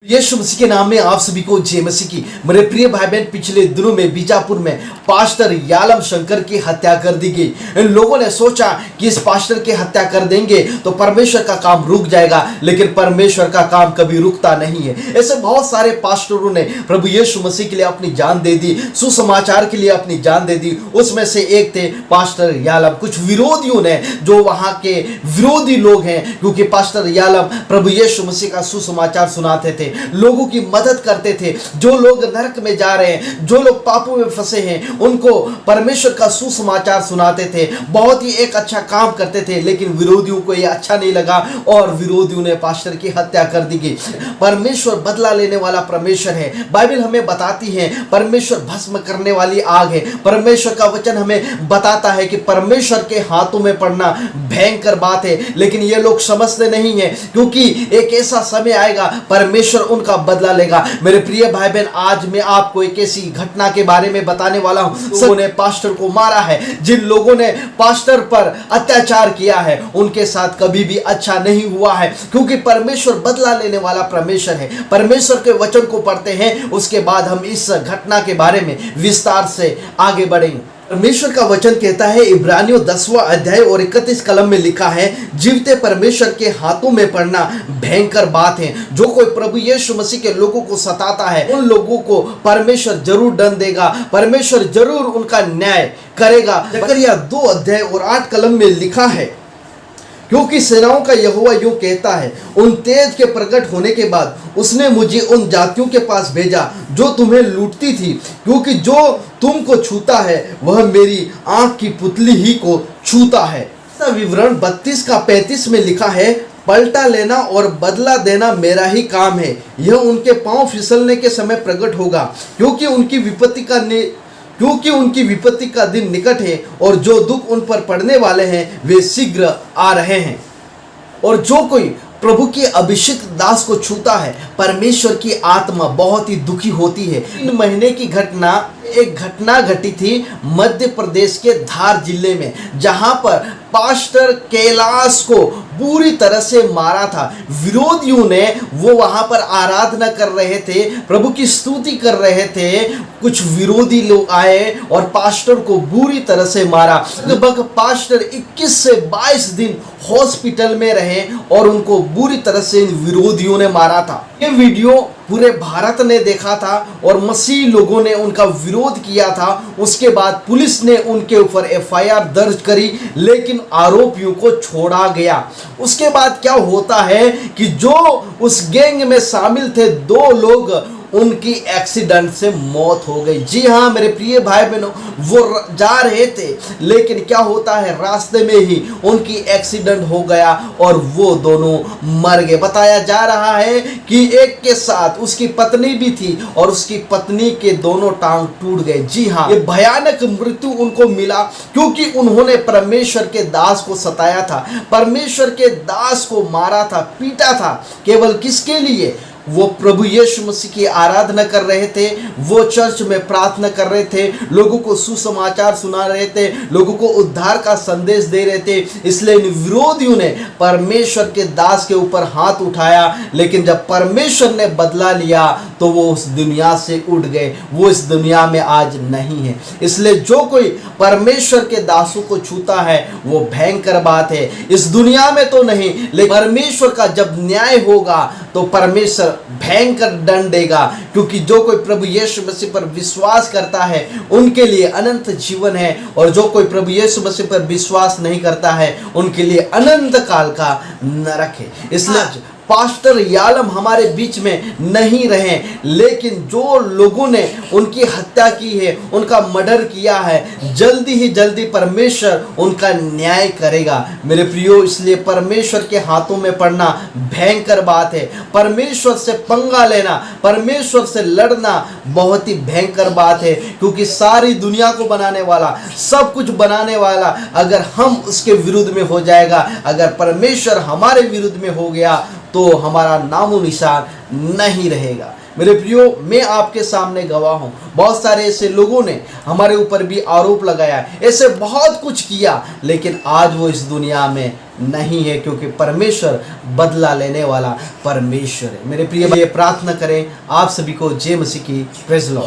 यीशु मसीह के नाम में आप सभी को जय मसीह की। मेरे प्रिय भाई बहन, पिछले दिनों में बीजापुर में पास्टर यालम शंकर की हत्या कर दी गई। इन लोगों ने सोचा कि इस पास्टर की हत्या कर देंगे तो परमेश्वर का काम रुक जाएगा, लेकिन परमेश्वर का काम कभी रुकता नहीं है। ऐसे बहुत सारे पास्टरों ने प्रभु यीशु मसीह के लिए अपनी जान दे दी, सुसमाचार के लिए अपनी जान दे दी। उसमें से एक थे पास्टर यालम। कुछ विरोधियों ने, जो वहां के विरोधी लोग हैं, क्योंकि पास्टर यालम प्रभु यीशु मसीह का सुसमाचार सुनाते थे, लोगों की मदद करते थे। जो लोग नरक में जा रहे हैं, जो लोग पापों में फंसे हैं, उनको परमेश्वर का सुसमाचार सुनाते थे। बहुत ही एक अच्छा काम करते थे, लेकिन विरोधियों को यह अच्छा नहीं लगा और विरोधियों ने पास्टर की हत्या कर दी गई। परमेश्वर बदला लेने वाला परमेश्वर है। बाइबल हमें बताती है परमेश्वर भस्म करने वाली आग है। परमेश्वर का वचन हमें बताता है कि परमेश्वर के हाथों में पड़ना भयंकर बात है, लेकिन ये लोग समझते नहीं है, क्योंकि एक ऐसा समय आएगा परमेश्वर उनका बदला लेगा। मेरे प्रिय भाई बहन, आज मैं आपको एक ऐसी घटना के बारे में बताने वाला हूं। लोगों ने पास्टर को मारा है, जिन लोगों ने पास्टर पर अत्याचार किया है, उनके साथ कभी भी अच्छा नहीं हुआ है, क्योंकि परमेश्वर बदला लेने वाला परमेश्वर है। परमेश्वर के वचन को पढ़ते हैं, उसके बाद हम इस घटना के बारे में विस्तार से आगे बढ़ेंगे। परमेश्वर का वचन कहता है, इब्रानियों 10वां अध्याय और 31 कलम में लिखा है, जीवते परमेश्वर के हाथों में पड़ना भयंकर बात है। जो कोई प्रभु यीशु मसीह के लोगों को सताता है, उन लोगों को परमेश्वर जरूर दंड देगा, परमेश्वर जरूर उनका न्याय करेगा। जकरिया 2 अध्याय और 8 कलम में लिखा है, क्योंकि सेनाओं का यहोवा यूं कहता है, उन तेज के प्रकट होने के बाद उसने मुझे उन जातियों के पास भेजा जो तुम्हें लूटती थी, क्योंकि जो तुमको छूता है वह मेरी आंख की पुतली ही को छूता है। विवरण 32 का 35 में लिखा है, पलटा लेना और बदला देना मेरा ही काम है। यह उनके पांव फिसलने के समय प्रकट होगा, क्योंकि उनकी विपत्ति का दिन निकट है, और जो दुख उन पर पड़ने वाले हैं वे शीघ्र आ रहे हैं। और जो कोई प्रभु के अभिषिक्त दास को छूता है, परमेश्वर की आत्मा बहुत ही दुखी होती है। 3 महीने की एक घटना घटी थी मध्य प्रदेश के धार जिले में, जहां पर पास्टर कैलाश को पूरी तरह से मारा था। विरोधियों ने, वो वहां पर आराधना कर रहे थे, प्रभु की स्तुति कर रहे थे, कुछ विरोधी लोग आए और पास्टर को बुरी तरह से मारा। लगभग पास्टर 21 से 22 दिन हॉस्पिटल में रहे और उनको बुरी तरह से विरोधियों ने मारा था। ये वीडियो पूरे भारत ने देखा था और मसीही लोगों ने उनका विरोध किया था। उसके बाद पुलिस ने उनके ऊपर एफआईआर दर्ज करी, लेकिन आरोपियों को छोड़ा गया। उसके बाद क्या होता है कि जो उस गैंग में शामिल थे 2 लोग, उनकी एक्सीडेंट से मौत हो गई। जी हाँ मेरे प्रिय भाई बहनों, वो जा रहे थे, लेकिन क्या होता है, रास्ते में ही उनकी एक्सीडेंट हो गया और वो दोनों मर गए। बताया जा रहा है कि एक के साथ उसकी पत्नी भी थी और उसकी पत्नी के दोनों टांग टूट गए। जी हाँ, ये भयानक मृत्यु उनको मिला, क्योंकि उन्होंने परमेश्वर के दास को सताया था, परमेश्वर के दास को मारा था, पीटा था। केवल किसके लिए? वो प्रभु यीशु मसीह की आराधना कर रहे थे, वो चर्च में प्रार्थना कर रहे थे, लोगों को सुसमाचार सुना रहे थे, लोगों को उद्धार का संदेश दे रहे थे। इसलिए इन विरोधियों ने परमेश्वर के दास के ऊपर हाथ उठाया, लेकिन जब परमेश्वर ने बदला लिया तो वो उस दुनिया से उठ गए। वो इस दुनिया में आज नहीं है। इसलिए जो कोई परमेश्वर के दासों को छूता है वो भयंकर बात है। इस दुनिया में तो नहीं, लेकिन परमेश्वर का जब न्याय होगा तो परमेश्वर भयंकर दंड देगा, क्योंकि जो कोई प्रभु यीशु मसीह पर विश्वास करता है उनके लिए अनंत जीवन है, और जो कोई प्रभु यीशु मसीह पर विश्वास नहीं करता है उनके लिए अनंत काल का नरक है। इसलिए पास्टर यालम हमारे बीच में नहीं रहे, लेकिन जो लोगों ने उनकी हत्या की है, उनका मर्डर किया है, जल्दी ही जल्दी परमेश्वर उनका न्याय करेगा। मेरे प्रियो, इसलिए परमेश्वर के हाथों में पड़ना भयंकर बात है। परमेश्वर से पंगा लेना, परमेश्वर से लड़ना बहुत ही भयंकर बात है, क्योंकि सारी दुनिया को बनाने वाला, सब कुछ बनाने वाला, अगर हम उसके विरुद्ध में हो जाएगा, अगर परमेश्वर हमारे विरुद्ध में हो गया तो हमारा नामो निशान नहीं रहेगा। मेरे प्रियो, मैं आपके सामने गवाह हूँ, बहुत सारे ऐसे लोगों ने हमारे ऊपर भी आरोप लगाया, ऐसे बहुत कुछ किया, लेकिन आज वो इस दुनिया में नहीं है, क्योंकि परमेश्वर बदला लेने वाला परमेश्वर है। मेरे प्रिय भाई, प्रार्थना करें आप सभी को जय मसीह की। Praise the Lord.